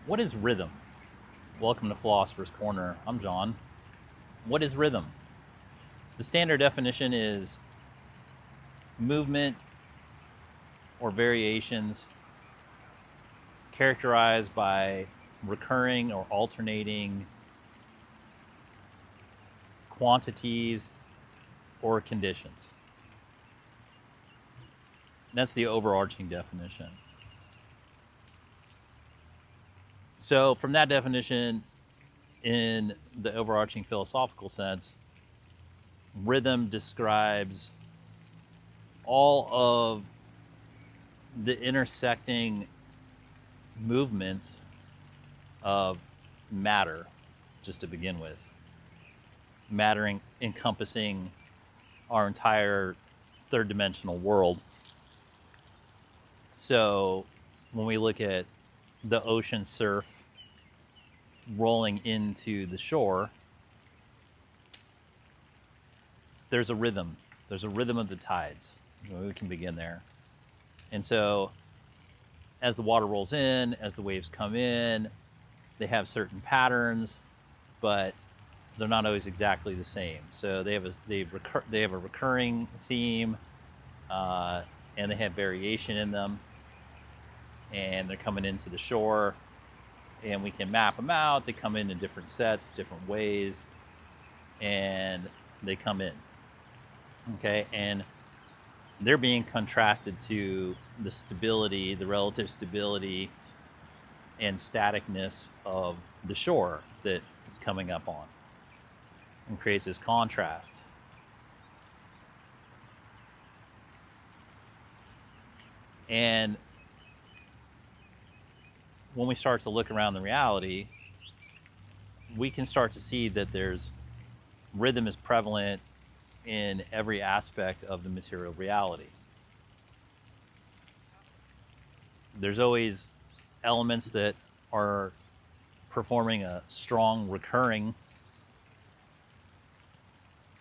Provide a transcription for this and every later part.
What is rhythm? Welcome to Philosopher's Corner. I'm John. What is rhythm? The standard definition is movement or variations characterized by recurring or alternating quantities or conditions. That's the overarching definition. So from that definition, in the overarching philosophical sense, rhythm describes all of the intersecting movement of matter, just to begin with. Matter encompassing our entire third dimensional world. So when we look at the ocean surf rolling into the shore, there's a rhythm. There's a rhythm of the tides. We can begin there. And so as the water rolls in, as the waves come in, they have certain patterns, but they're not always exactly the same. So they have a recurring theme, and they have variation in them. And they're coming into the shore, and we can map them out. They come in different sets, different ways, and they come in. Okay, and they're being contrasted to the stability, the relative stability and staticness of the shore that it's coming up on, and creates this contrast. And when we start to look around the reality, we can start to see that rhythm is prevalent in every aspect of the material reality. There's always elements that are performing a strong recurring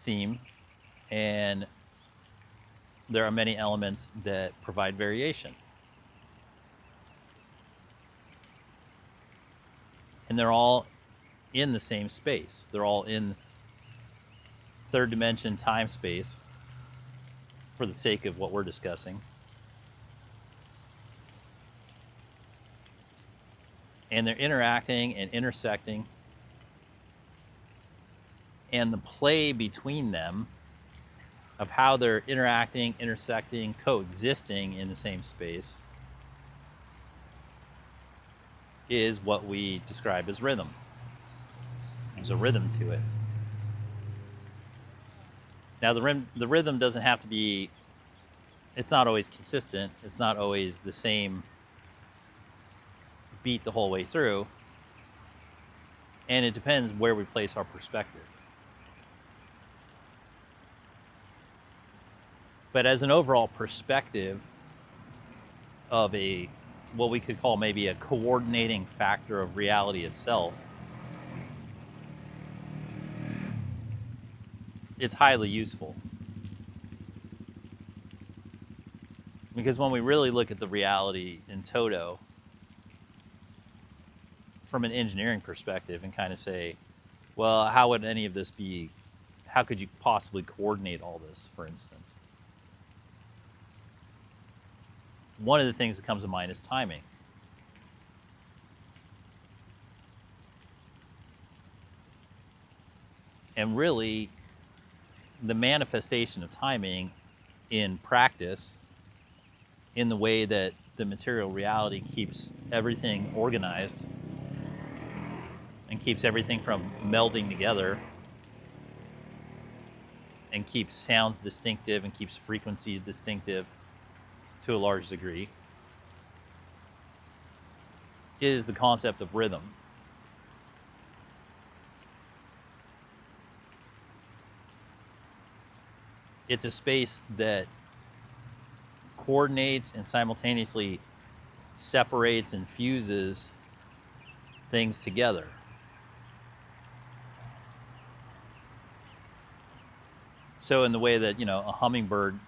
theme, and there are many elements that provide variation. And they're all in the same space. They're all in third dimension time space for the sake of what we're discussing. And they're interacting and intersecting. And the play between them of how they're interacting, intersecting, coexisting in the same space is what we describe as rhythm. There's a rhythm to it. Now, the rhythm doesn't have to be, it's not always consistent. It's not always the same beat the whole way through. And it depends where we place our perspective. But as an overall perspective of what we could call maybe a coordinating factor of reality itself, it's highly useful. Because when we really look at the reality in toto, from an engineering perspective, and kind of say, well, how would any of this be, how could you possibly coordinate all this, for instance? One of the things that comes to mind is timing. And really, the manifestation of timing in practice, in the way that the material reality keeps everything organized and keeps everything from melding together and keeps sounds distinctive and keeps frequencies distinctive to a large degree, is the concept of rhythm. It's a space that coordinates and simultaneously separates and fuses things together. So in the way that, a hummingbird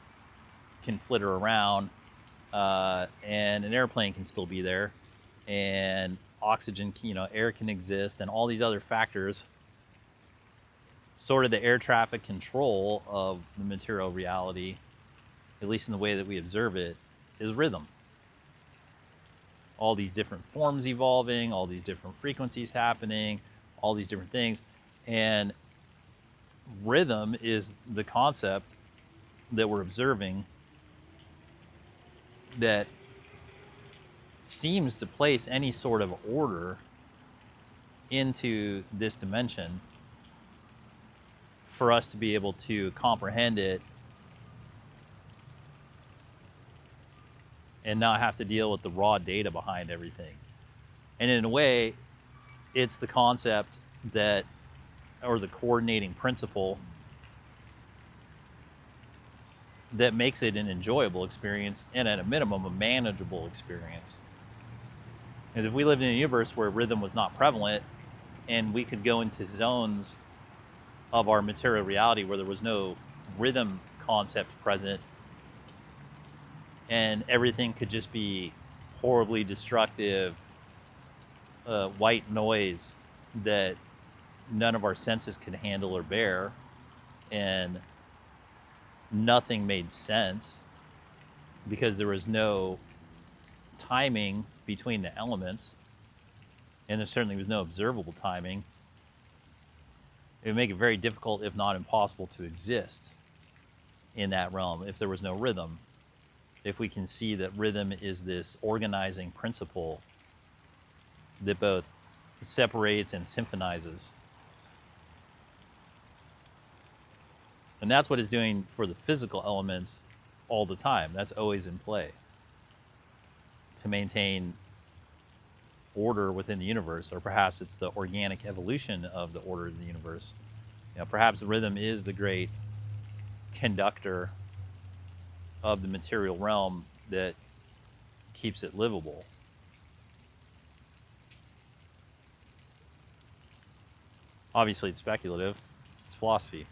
can flitter around and an airplane can still be there, and oxygen, air can exist, and all these other factors. Sort of the air traffic control of the material reality, at least in the way that we observe it, is rhythm. All these different forms evolving, all these different frequencies happening, all these different things. And rhythm is the concept that we're observing that seems to place any sort of order into this dimension for us to be able to comprehend it and not have to deal with the raw data behind everything. And in a way, it's the concept that, or the coordinating principle that makes it an enjoyable experience and at a minimum a manageable experience. Because if we lived in a universe where rhythm was not prevalent and we could go into zones of our material reality where there was no rhythm concept present and everything could just be horribly destructive white noise that none of our senses could handle or bear, and nothing made sense because there was no timing between the elements, and there certainly was no observable timing, it would make it very difficult, if not impossible, to exist in that realm if there was no rhythm. If we can see that rhythm is this organizing principle that both separates and symphonizes. And that's what it's doing for the physical elements all the time. That's always in play to maintain order within the universe, or perhaps it's the organic evolution of the order of the universe. Perhaps rhythm is the great conductor of the material realm that keeps it livable. Obviously, it's speculative. It's philosophy.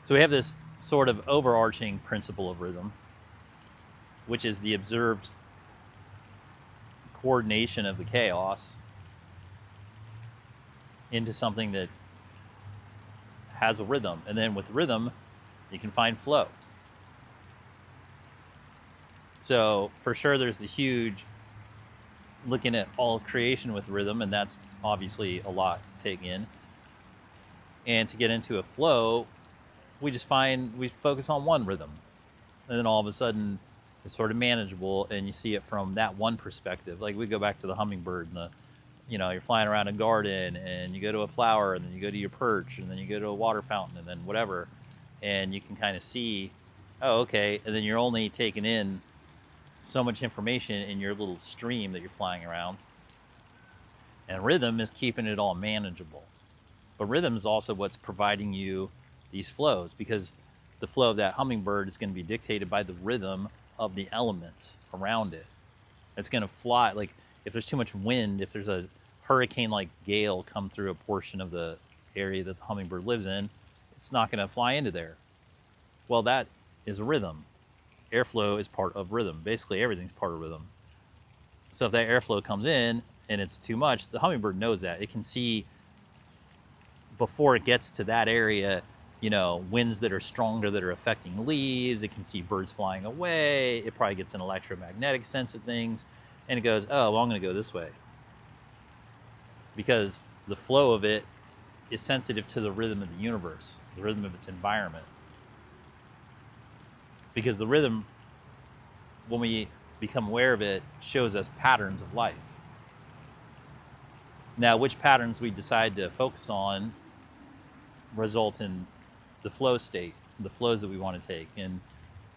So we have this sort of overarching principle of rhythm, which is the observed coordination of the chaos into something that has a rhythm. And then with rhythm, you can find flow. So for sure, there's the huge looking at all of creation with rhythm, and that's obviously a lot to take in. And to get into a flow, we focus on one rhythm, and then all of a sudden it's sort of manageable, and you see it from that one perspective. Like we go back to the hummingbird, and you're flying around a garden, and you go to a flower, and then you go to your perch, and then you go to a water fountain, and then whatever, and you can kind of see, oh, okay, and then you're only taking in so much information in your little stream that you're flying around. And rhythm is keeping it all manageable. But rhythm is also what's providing you these flows, because the flow of that hummingbird is going to be dictated by the rhythm of the elements around it. It's going to fly, like if there's too much wind, if there's a hurricane-like gale come through a portion of the area that the hummingbird lives in, it's not going to fly into there. Well, that is a rhythm. Airflow is part of rhythm. Basically, everything's part of rhythm. So if that airflow comes in and it's too much, the hummingbird knows that. It can see before it gets to that area, winds that are stronger that are affecting leaves. It can see birds flying away. It probably gets an electromagnetic sense of things. And it goes, oh, well, I'm going to go this way. Because the flow of it is sensitive to the rhythm of the universe, the rhythm of its environment. Because the rhythm, when we become aware of it, shows us patterns of life. Now, which patterns we decide to focus on result in the flow state, the flows that we want to take. And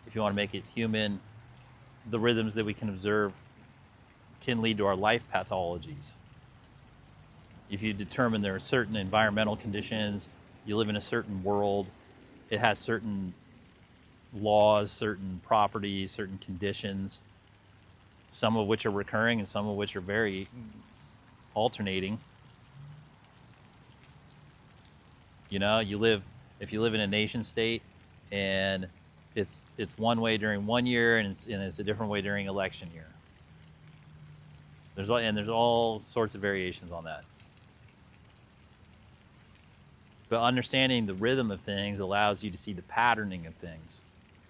if you want to make it human, the rhythms that we can observe can lead to our life pathologies. If you determine there are certain environmental conditions, you live in a certain world, it has certain laws, certain properties, certain conditions, some of which are recurring and some of which are very alternating. If you live in a nation state and It's one way during one year, and it's a different way during election year. There's all sorts of variations on that. But understanding the rhythm of things allows you to see the patterning of things.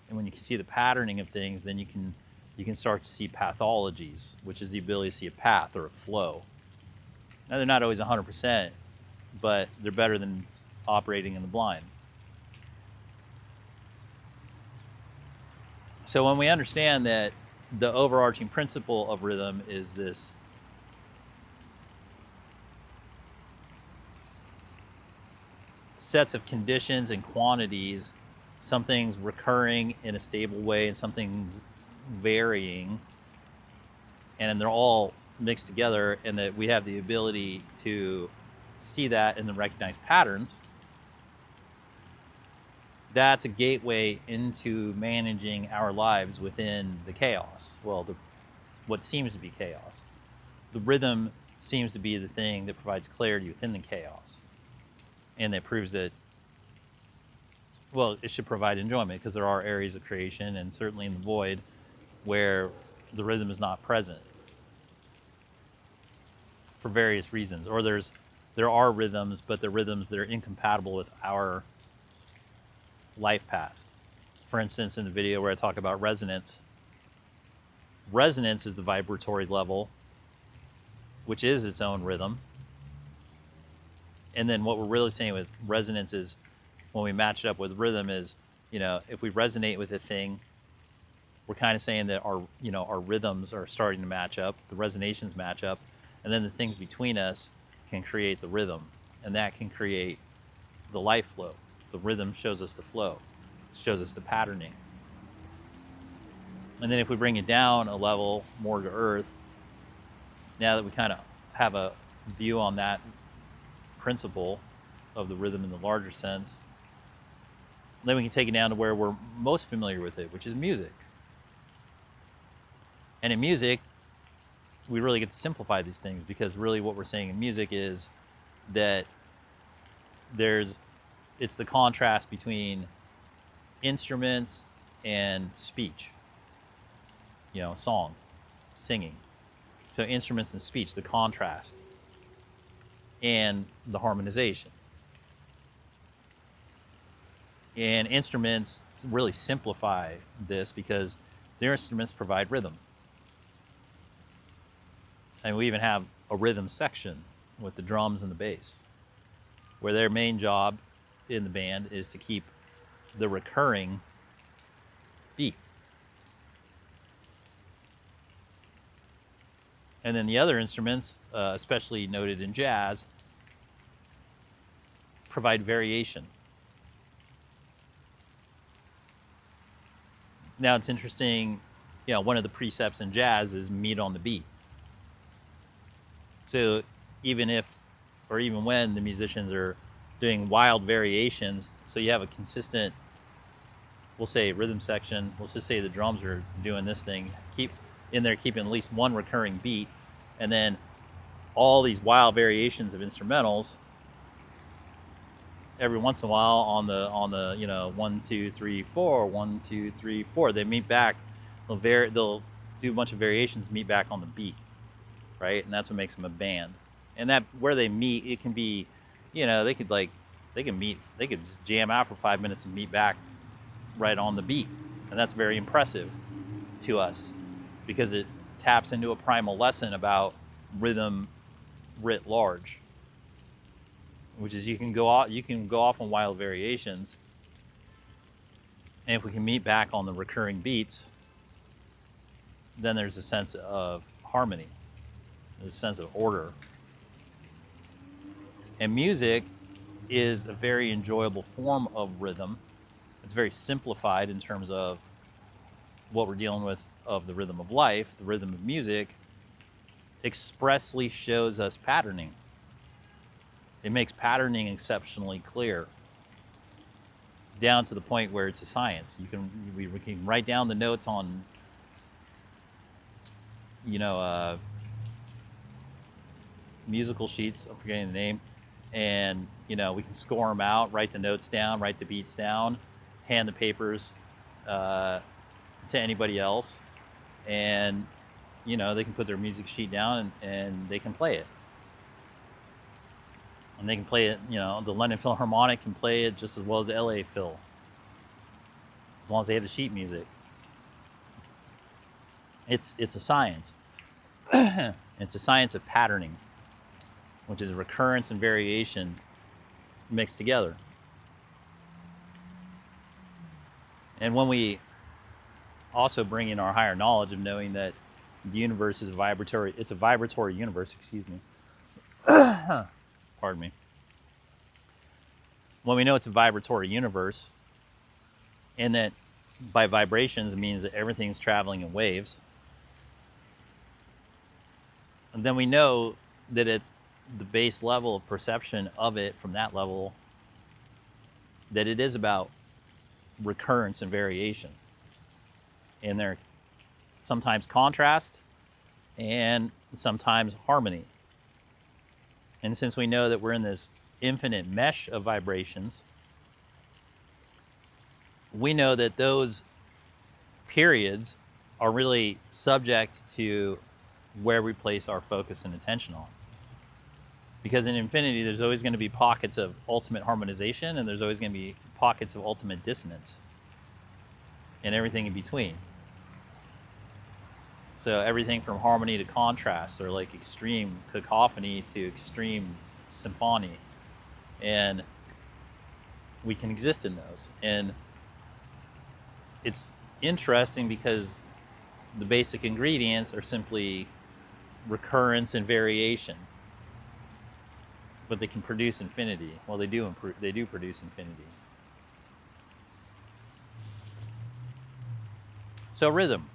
And when you can see the patterning of things, then you can start to see pathologies, which is the ability to see a path or a flow. Now, they're not always 100%, but they're better than operating in the blind. So when we understand that the overarching principle of rhythm is this sets of conditions and quantities, some things recurring in a stable way and some things varying, and they're all mixed together, and that we have the ability to see that and then recognize patterns, that's a gateway into managing our lives within the chaos. Well, what seems to be chaos. The rhythm seems to be the thing that provides clarity within the chaos. And that proves that, well, it should provide enjoyment, because there are areas of creation, and certainly in the void, where the rhythm is not present for various reasons. Or there are rhythms, but they're rhythms that are incompatible with our life path. For instance, in the video where I talk about resonance, resonance is the vibratory level, which is its own rhythm. And then what we're really saying with resonance is, when we match it up with rhythm, is, if we resonate with a thing, we're kind of saying that our rhythms are starting to match up, the resonations match up, and then the things between us can create the rhythm, and that can create the life flow. The rhythm shows us the flow, shows us the patterning. And then if we bring it down a level more to earth, now that we kind of have a view on that principle of the rhythm in the larger sense, then we can take it down to where we're most familiar with it, which is music. And in music, we really get to simplify these things, because really what we're saying in music is that it's the contrast between instruments and speech, song, singing. So instruments and speech, the contrast, and the harmonization. And instruments really simplify this, because their instruments provide rhythm. And we even have a rhythm section with the drums and the bass, where their main job in the band is to keep the recurring beat. And then the other instruments, especially noted in jazz, provide variation. Now it's interesting, one of the precepts in jazz is meet on the beat. So even when the musicians are doing wild variations, so you have a consistent, we'll say, rhythm section, let's just say the drums are doing this thing, keeping at least one recurring beat, and then all these wild variations of instrumentals every once in a while on the 1 2 3 4 1 2 3 4, they meet back. They'll do a bunch of variations, meet back on the beat, right? And that's what makes them a band. And that where they meet, it can be, they could just jam out for 5 minutes and meet back right on the beat, and that's very impressive to us, because it taps into a primal lesson about rhythm writ large, which is you can go off on wild variations, and if we can meet back on the recurring beats, then there's a sense of harmony, there's a sense of order. And music is a very enjoyable form of rhythm. It's very simplified in terms of what we're dealing with of the rhythm of life. The rhythm of music expressly shows us patterning. It makes patterning exceptionally clear, down to the point where it's a science. We can write down the notes on, musical sheets, I'm forgetting the name, and we can score them out, write the notes down, write the beats down, hand the papers to anybody else, and they can put their music sheet down and they can play it. And they can play it, the London Philharmonic can play it just as well as the LA Phil, as long as they have the sheet music. It's a science. It's a science of patterning, which is recurrence and variation mixed together. And when we also bring in our higher knowledge of knowing that the universe is vibratory, it's a vibratory universe, excuse me. Pardon me. When we know it's a vibratory universe, and that by vibrations means that everything's traveling in waves, and then we know that at the base level of perception of it, from that level, that it is about recurrence and variation. And there sometimes contrast and sometimes harmony. And since we know that we're in this infinite mesh of vibrations, we know that those periods are really subject to where we place our focus and attention on. Because in infinity, there's always going to be pockets of ultimate harmonization, and there's always going to be pockets of ultimate dissonance, and everything in between. So everything from harmony to contrast, or like extreme cacophony to extreme symphony. And we can exist in those. And it's interesting because the basic ingredients are simply recurrence and variation. But they can produce infinity. Well, they do produce infinity. So rhythm.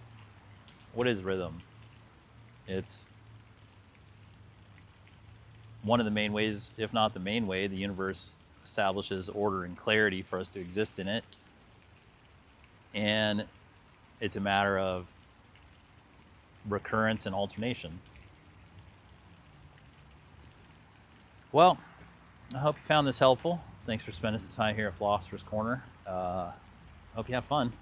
What is rhythm? It's one of the main ways, if not the main way, the universe establishes order and clarity for us to exist in it. And it's a matter of recurrence and alternation. Well, I hope you found this helpful. Thanks for spending some time here at Philosopher's Corner. Hope you have fun.